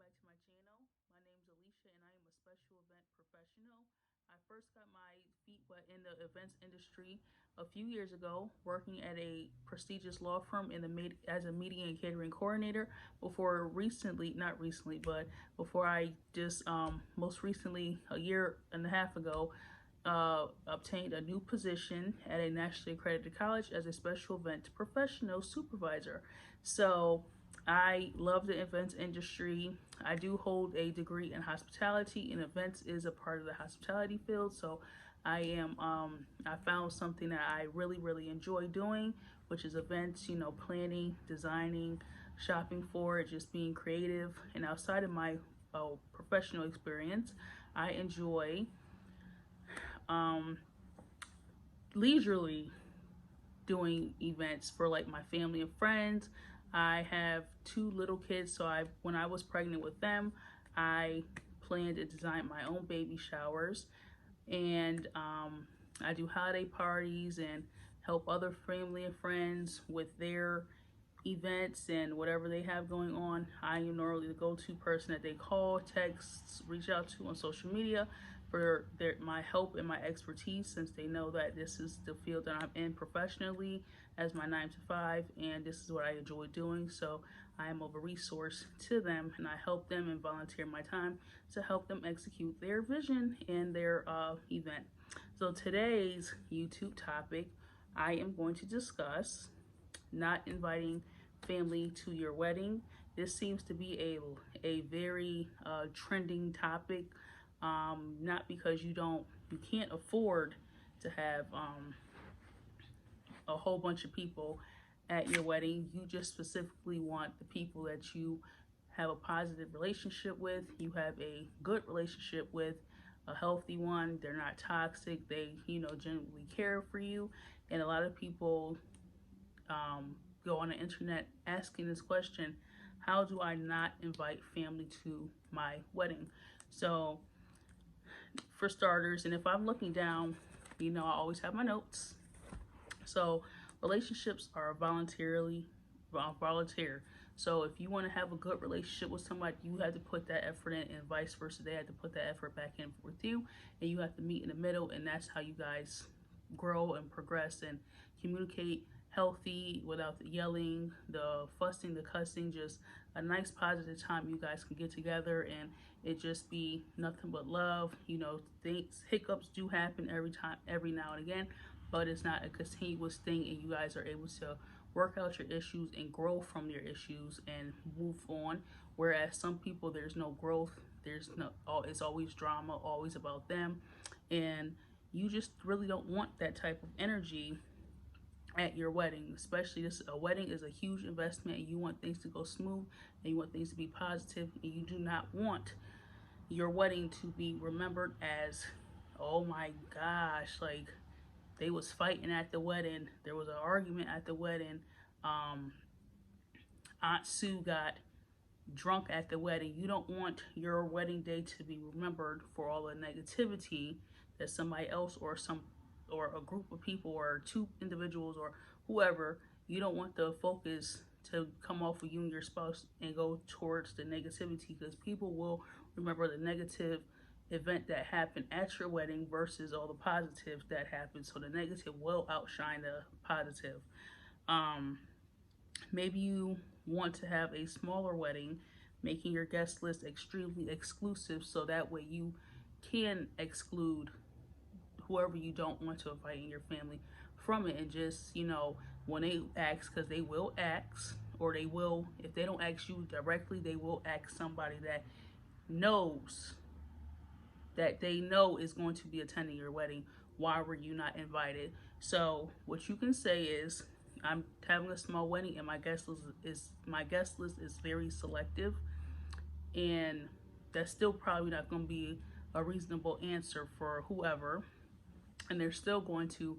back to my channel. My name is Alicia and I am a special event professional. I first got my feet wet in the events industry a few years ago, working at a prestigious law firm as a media and catering coordinator before recently, not recently, but before I just most recently, a year and a half ago, obtained a new position at a nationally accredited college as a special event professional supervisor. So I love the events industry. I do hold a degree in hospitality, and events is a part of the hospitality field. So I found something that I really enjoy doing, which is events, planning, designing, shopping for it, just being creative. And outside of my professional experience, I enjoy leisurely doing events for like my family and friends. I have two little kids, so when I was pregnant with them, I planned to design my own baby showers, and I do holiday parties and help other family and friends with their events and whatever they have going on. I am normally the go-to person that they call, text, reach out to on social media for my help and my expertise, since they know that this is the field that I'm in professionally as my 9 to 5, and this is what I enjoy doing. So I am of a resource to them, and I help them and volunteer my time to help them execute their vision and their event. So today's YouTube topic, I am going to discuss not inviting family to your wedding. This seems to be a very trending topic. Not because you can't afford to have a whole bunch of people at your wedding. You just specifically want the people that you have a positive relationship with, you have a good relationship with, a healthy one. They're not toxic. They, genuinely care for you. And a lot of people go on the internet asking this question: how do I not invite family to my wedding? So for starters, and if I'm looking down, I always have my notes. So relationships are volunteer. So if you want to have a good relationship with somebody, you have to put that effort in, and vice versa. They have to put that effort back in with you, and you have to meet in the middle, and that's how you guys grow and progress and communicate healthy without the yelling, the fussing, the cussing. Just a nice positive time you guys can get together and it just be nothing but love. Hiccups do happen every now and again, but it's not a continuous thing, and you guys are able to work out your issues and grow from your issues and move on. Whereas some people, there's no growth, it's always drama, always about them, and you just really don't want that type of energy at your wedding. Especially, a wedding is a huge investment, and you want things to go smooth, and you want things to be positive, and you do not want your wedding to be remembered as, oh my gosh, like they was fighting at the wedding, there was an argument at the wedding, Aunt Sue got drunk at the wedding. You don't want your wedding day to be remembered for all the negativity that somebody else or a group of people or two individuals or whoever. You don't want the focus to come off of you and your spouse and go towards the negativity, because people will remember the negative event that happened at your wedding versus all the positives that happened. So the negative will outshine the positive. Maybe you want to have a smaller wedding, making your guest list extremely exclusive, so that way you can exclude whoever you don't want to invite in your family from it. And just, when they ask, because they will ask, or they will, if they don't ask you directly, they will ask somebody that they know is going to be attending your wedding. Why were you not invited? So what you can say is, I'm having a small wedding and my guest list is very selective, and that's still probably not going to be a reasonable answer for whoever, and they're still going to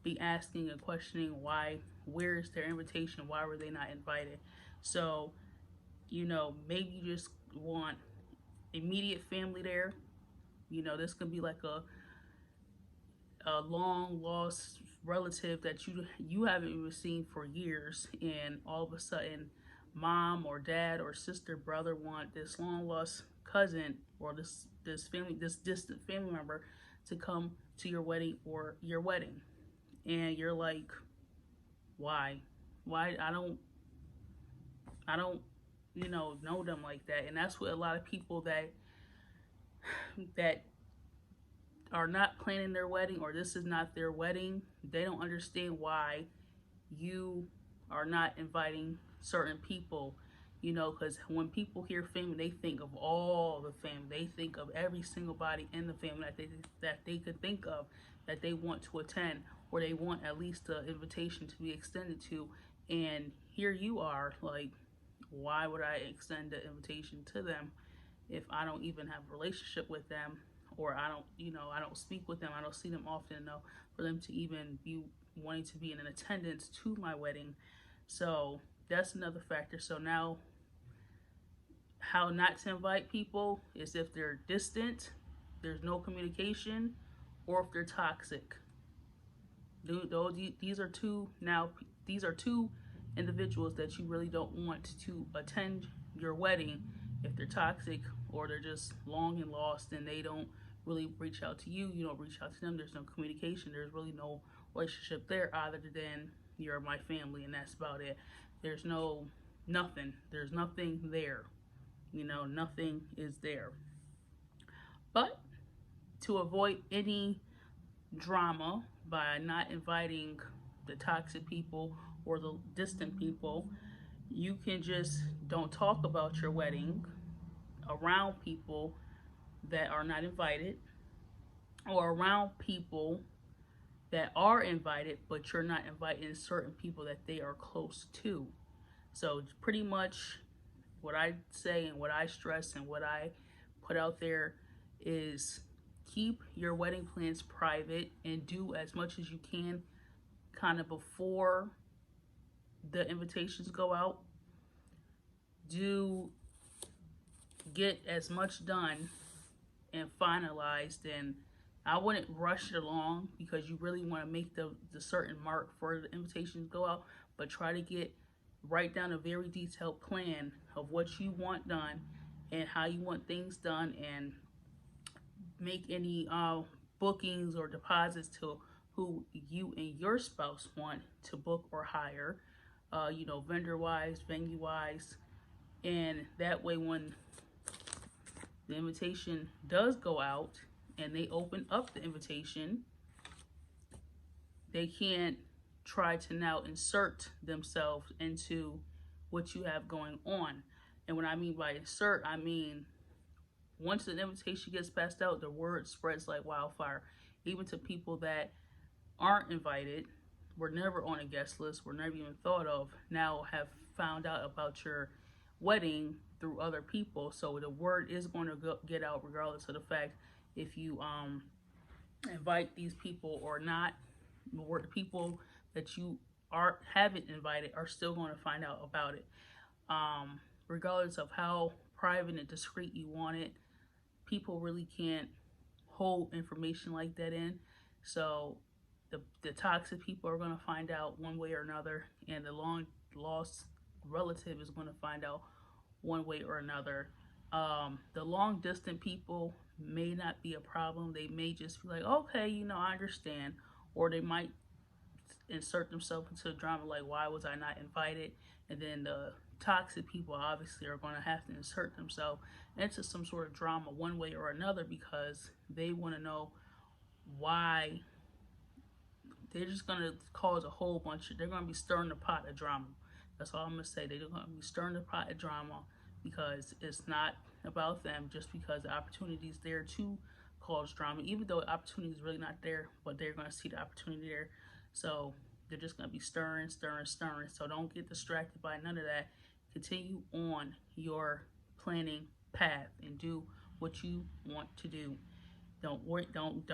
be asking and questioning where is their invitation, why were they not invited. So maybe you just want immediate family there. This could be like a long lost relative that you haven't even seen for years, and all of a sudden mom or dad or sister, brother want this long lost cousin or this distant family member to come to your wedding or your wedding, and you're like, why? Why? I don't know them like that. And that's what a lot of people that are not planning their wedding, or this is not their wedding, they don't understand why you are not inviting certain people. Because when people hear family, they think of all the family. They think of every single body in the family that they could think of, that they want to attend, or they want at least an invitation to be extended to. And here you are, like, why would I extend the invitation to them if I don't even have a relationship with them, or I don't speak with them, I don't see them often enough for them to even be wanting to be in attendance to my wedding. So that's another factor. So now, how not to invite people is if they're distant, there's no communication, or if they're toxic. These are two individuals that you really don't want to attend your wedding. If they're toxic, or they're just long and lost and they don't really reach out to you, you don't reach out to them, there's no communication, there's really no relationship there other than you're my family and that's about it. There's nothing there. Nothing is there. But to avoid any drama by not inviting the toxic people or the distant people, you can just don't talk about your wedding around people that are not invited, or around people that are invited but you're not inviting certain people that they are close to. So pretty much what I say and what I stress and what I put out there is keep your wedding plans private and do as much as you can kind of before the invitations go out. Do get as much done and finalized, and I wouldn't rush it along because you really want to make the certain mark for the invitations go out, but try to write down a very detailed plan of what you want done and how you want things done, and make any bookings or deposits to who you and your spouse want to book or hire, vendor wise, venue wise. And that way, when the invitation does go out and they open up the invitation, they can't try to now insert themselves into what you have going on. And what I mean by insert, I mean once the invitation gets passed out, the word spreads like wildfire, even to people that aren't invited, were never on a guest list, were never even thought of, now have found out about your wedding through other people. So the word is going to get out regardless of the fact if you invite these people or not. The people that you haven't invited are still going to find out about it. Regardless of how private and discreet you want it, people really can't hold information like that in. So the toxic people are going to find out one way or another, and the long lost relative is going to find out one way or another. The long distant people may not be a problem. They may just be like, okay, I understand. Or they might insert themselves into the drama like, why was I not invited? And then the toxic people obviously are going to have to insert themselves into some sort of drama one way or another, because they want to know why. They're just going to cause a whole they're going to be stirring the pot of drama. That's all I'm going to say. They're going to be stirring the pot of drama because it's not about them, just because the opportunity is there to cause drama, even though the opportunity is really not there, but they're going to see the opportunity there. So they're just going to be stirring. So don't get distracted by none of that. Continue on your planning path and do what you want to do. Don't worry, don't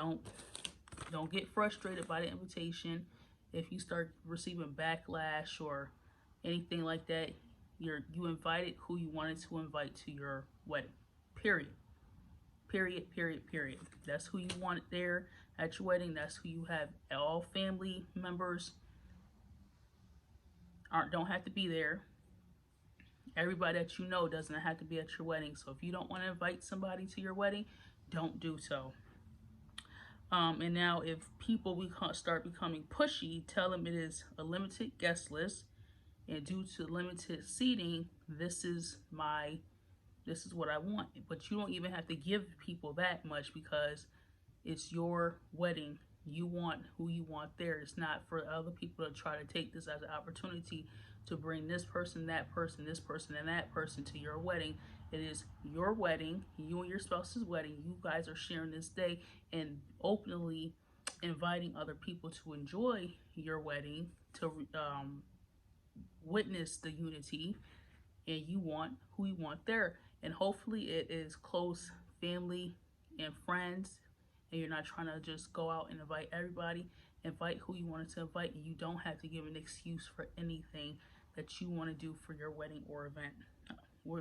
get frustrated by the invitation. If you start receiving backlash or anything like that, you invited who you wanted to invite to your wedding. Period. That's who you wanted there at your wedding. That's who you have. All family members don't have to be there. Everybody that you know doesn't have to be at your wedding. So if you don't want to invite somebody to your wedding, don't do so. And now if people start becoming pushy, tell them it is a limited guest list, and due to limited seating, this is what I want. But you don't even have to give people that much, because it's your wedding. You want who you want there. It's not for other people to try to take this as an opportunity to bring this person, that person, this person, and that person to your wedding. It is your wedding, you and your spouse's wedding. You guys are sharing this day and openly inviting other people to enjoy your wedding, to witness the unity, and you want who you want there. And hopefully it is close family and friends, and you're not trying to just go out and invite everybody. Invite who you wanted to invite, and you don't have to give an excuse for anything that you want to do for your wedding or event,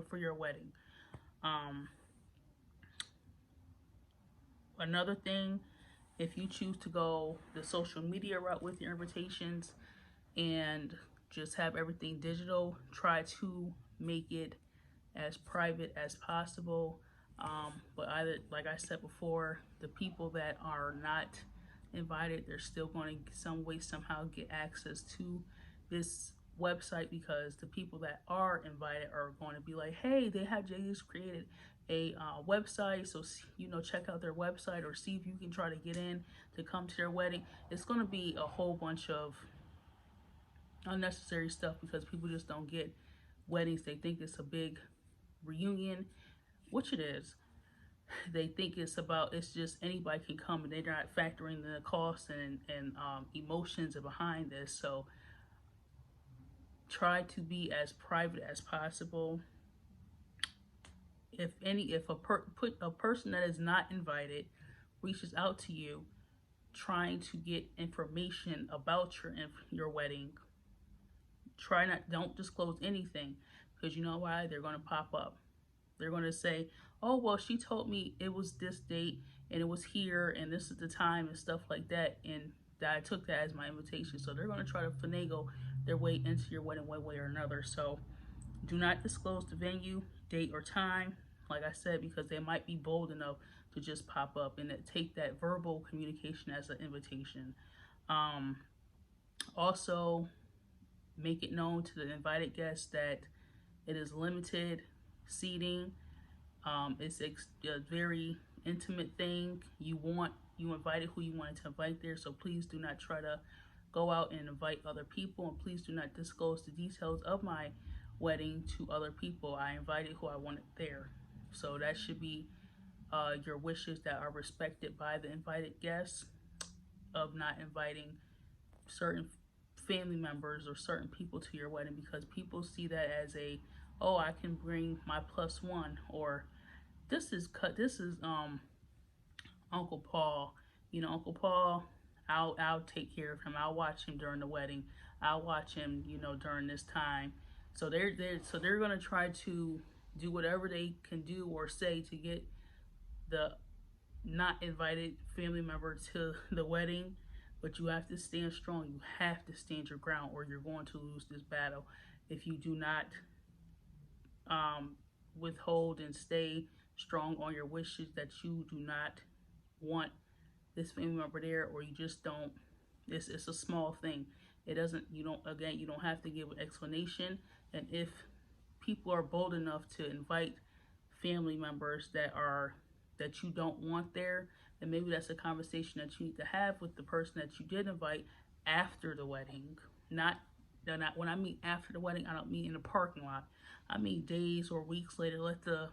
for your wedding. Another thing, if you choose to go the social media route with your invitations and just have everything digital, try to make it as private as possible. But either, like I said before, the people that are not invited, they're still going to some way somehow get access to this website, because the people that are invited are going to be like, hey, they have just created a website, so check out their website, or see if you can try to get in to come to their wedding. It's going to be a whole bunch of unnecessary stuff, because people just don't get weddings. They think it's a big reunion, which it is. They think it's just anybody can come, and they're not factoring the costs and emotions behind this. So try to be as private as possible. If a person that is not invited reaches out to you trying to get information about your wedding, don't disclose anything, because you know why? They're going to pop up. They're going to say, oh, well, she told me it was this date and it was here and this is the time and stuff like that, and that I took that as my invitation. So they're going to try to finagle their way into your wedding one way or another. So do not disclose the venue, date, or time, like I said, because they might be bold enough to just pop up and take that verbal communication as an invitation. Also, make it known to the invited guests that it is limited seating. It's a very intimate thing. You invited who you wanted to invite there, so please do not try to go out and invite other people, and please do not disclose the details of my wedding to other people. I invited who I wanted there. So that should be your wishes that are respected by the invited guests, of not inviting certain family members or certain people to your wedding, because people see that as oh, I can bring my plus one, or this is Uncle Paul. Uncle Paul, I'll take care of him. I'll watch him during the wedding. I'll watch him, during this time. So they're gonna try to do whatever they can do or say to get the not invited family member to the wedding. But you have to stand strong. You have to stand your ground, or you're going to lose this battle if you do not withhold and stay strong on your wishes that you do not want this family member there, or you just don't. It's a small thing. You don't have to give an explanation. And if people are bold enough to invite family members that you don't want there, then maybe that's a conversation that you need to have with the person that you did invite after the wedding. Not when I mean after the wedding, I don't mean in the parking lot. I mean days or weeks later. Let the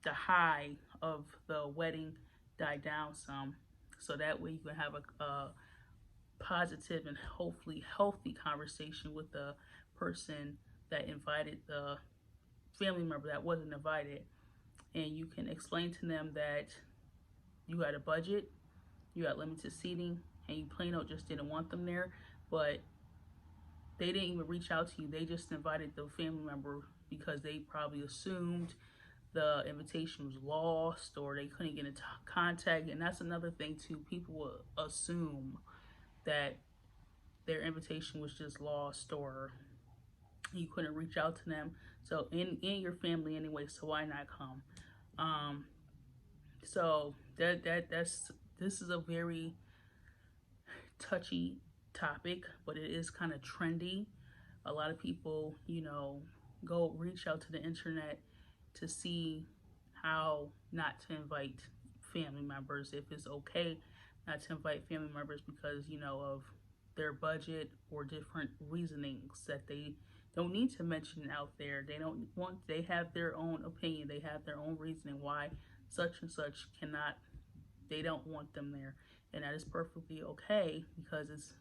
high of the wedding die down some, so that way you can have a positive and hopefully healthy conversation with the person that invited the family member that wasn't invited, and you can explain to them that you had a budget, you had limited seating, and you plain out just didn't want them there. But they didn't even reach out to you. They just invited the family member because they probably assumed the invitation was lost, or they couldn't get into contact. And that's another thing too. People will assume that their invitation was just lost, or You couldn't reach out to them. So in your family anyway, so why not come? Um, so that's this is a very touchy topic, but it is kind of trendy. A lot of people, go reach out to the internet to see how not to invite family members, if it's okay not to invite family members because, of their budget or different reasonings that they don't need to mention out there. They have their own opinion, they have their own reasoning why such and such cannot, they don't want them there. And that is perfectly okay because it's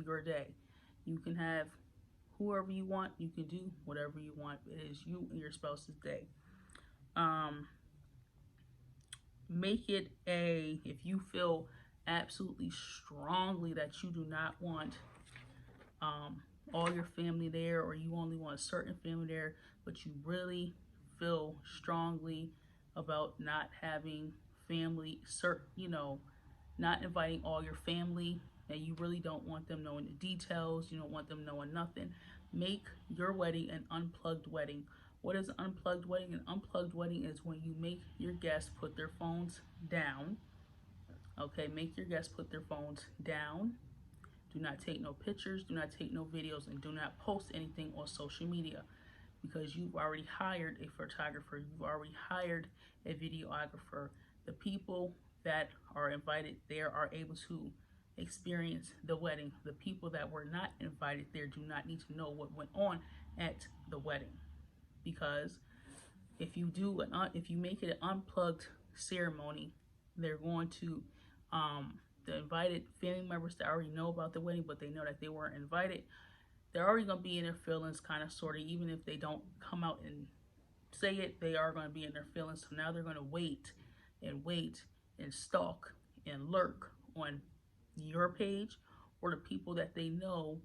your day. You can have whoever you want, you can do whatever you want. It is you and your spouse's day. Make it if you feel absolutely strongly that you do not want all your family there, or you only want a certain family there, but you really feel strongly about not having family, not inviting all your family, and you really don't want them knowing the details, you don't want them knowing nothing. Make your wedding an unplugged wedding. What is an unplugged wedding? An unplugged wedding is when you make your guests put their phones down. Okay, make your guests put their phones down. Do not take no pictures, do not take no videos, and do not post anything on social media because you've already hired a photographer, you've already hired a videographer. The people that are invited there are able to experience the wedding. The people that were not invited there do not need to know what went on at the wedding, because if you make it an unplugged ceremony, they're going to the invited family members that already know about the wedding, but they know that they weren't invited, they're already going to be in their feelings, kind of, sort of, even if they don't come out and say it, they are going to be in their feelings. So now they're going to wait and stalk and lurk on your page, or the people that they know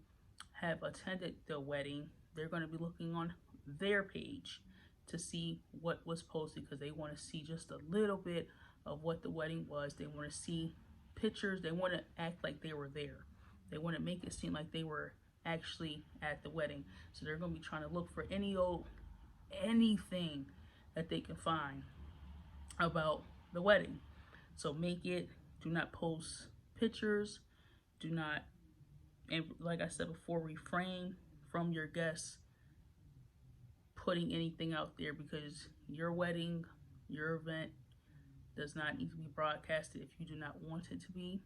have attended the wedding. They're going to be looking on their page to see what was posted because they want to see just a little bit of what the wedding was. They want to see pictures. They want to act like they were there. They want to make it seem like they were actually at the wedding. So they're going to be trying to look for anything that they can find about the wedding. So do not post pictures. Do not, and like I said before, refrain from your guests putting anything out there, because your wedding, your event does not need to be broadcasted if you do not want it to be.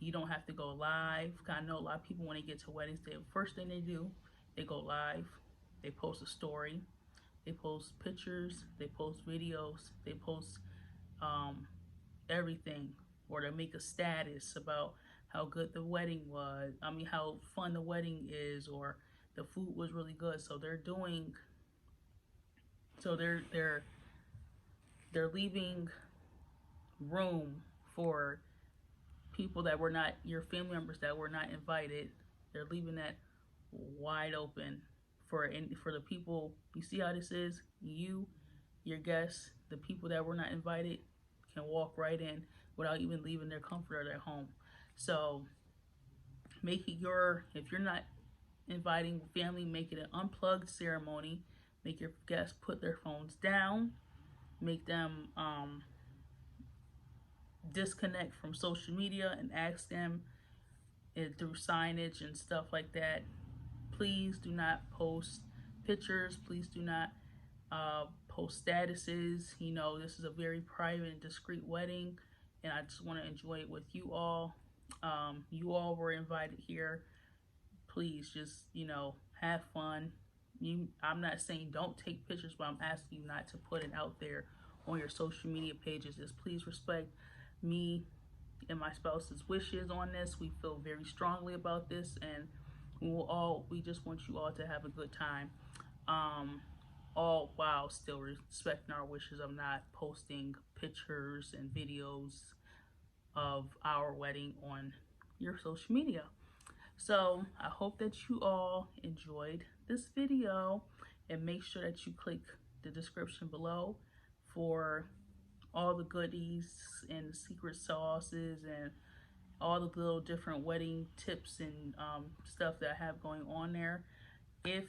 You don't have to go live. I know a lot of people, when they get to weddings, the first thing they do, they go live, they post a story, they post pictures, they post videos, they post everything, or they make a status about how good the wedding was. How fun the wedding is, or the food was really good. So they're leaving room for people that were not your family members, that were not invited. They're leaving that wide open for the people. You see how this is? You, your guests, the people that were not invited can walk right in without even leaving their comfort of their home. So if you're not inviting family, make it an unplugged ceremony. Make your guests put their phones down. Make them disconnect from social media and ask them through signage and stuff like that. Please do not post pictures. Please do not post statuses. This is a very private and discreet wedding, and I just want to enjoy it with you all. You all were invited here. Please just, have fun. I'm not saying don't take pictures, but I'm asking you not to put it out there on your social media pages. Just please respect me and my spouse's wishes on this. We feel very strongly about this, and we just want you all to have a good time. All while still respecting our wishes of not posting pictures and videos of our wedding on your social media. So I hope that you all enjoyed this video, and make sure that you click the description below for all the goodies and the secret sauces and all the little different wedding tips and stuff that I have going on there. If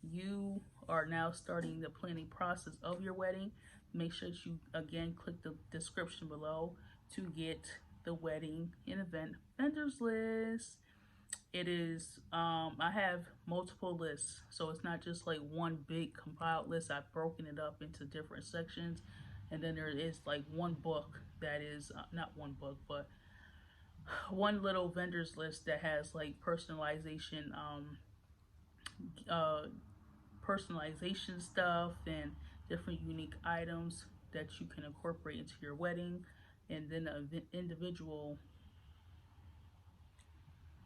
you are now starting the planning process of your wedding, make sure that you again click the description below to get the wedding and event vendors list. It is I have multiple lists, so it's not just like one big compiled list. I've broken it up into different sections, and then there is like one book that is not one book, but one little vendors list that has like uh, personalization stuff and different unique items that you can incorporate into your wedding, and then an individual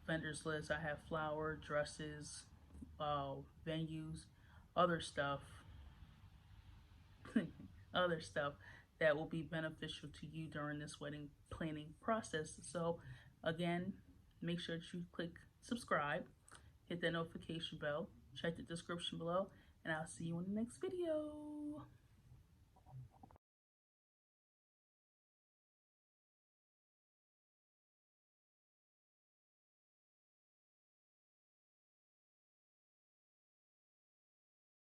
vendors list. I have flower, dresses, venues, other stuff, other stuff that will be beneficial to you during this wedding planning process. So, again, make sure that you click subscribe, hit that notification bell, check the description below, and I'll see you in the next video.